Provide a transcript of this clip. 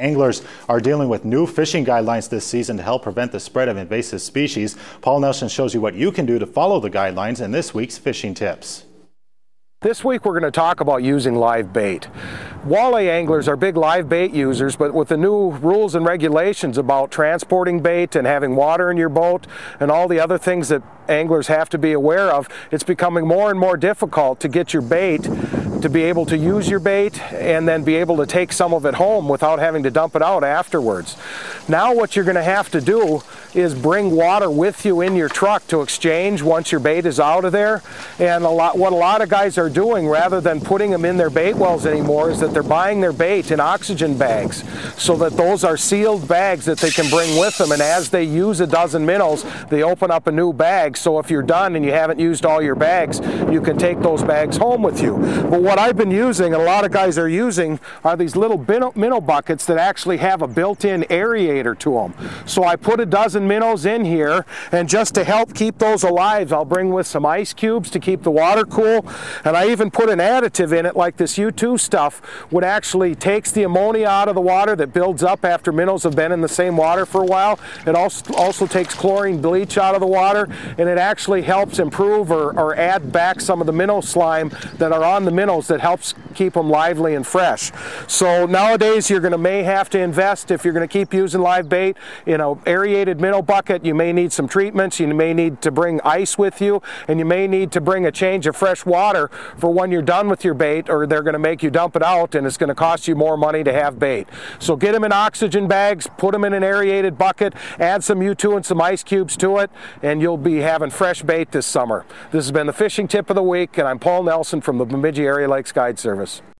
Anglers are dealing with new fishing guidelines this season to help prevent the spread of invasive species. Paul Nelson shows you what you can do to follow the guidelines in this week's Fishing Tips. This week we're going to talk about using live bait. Walleye anglers are big live bait users, but with the new rules and regulations about transporting bait and having water in your boat and all the other things that anglers have to be aware of, it's becoming more and more difficult to get your bait, to be able to use your bait and then be able to take some of it home without having to dump it out afterwards. Now what you're going to have to do is bring water with you in your truck to exchange once your bait is out of there. And what a lot of guys are doing, rather than putting them in their bait wells anymore, is that they're buying their bait in oxygen bags, so that those are sealed bags that they can bring with them, and as they use a dozen minnows, they open up a new bag, so if you're done and you haven't used all your bags, you can take those bags home with you. But what I've been using, and a lot of guys are using, are these little minnow buckets that actually have a built-in aerator to them. So I put a dozen minnows in here, and just to help keep those alive, I'll bring with some ice cubes to keep the water cool, and I even put an additive in it, like this U2 stuff, which actually takes the ammonia out of the water that builds up after minnows have been in the same water for a while. It also takes chlorine bleach out of the water, and it actually helps improve or add back some of the minnow slime that are on the minnows that helps keep them lively and fresh. So nowadays you're going to may have to invest, if you're going to keep using live bait, in an aerated minnow bucket. You may need some treatments, you may need to bring ice with you, and you may need to bring a change of fresh water for when you're done with your bait, or they're going to make you dump it out and it's going to cost you more money to have bait. So get them in oxygen bags, put them in an aerated bucket, add some U2 and some ice cubes to it, and you'll be having fresh bait this summer. This has been the Fishing Tip of the Week, and I'm Paul Nelson from the Bemidji Area Lakes Guide Service.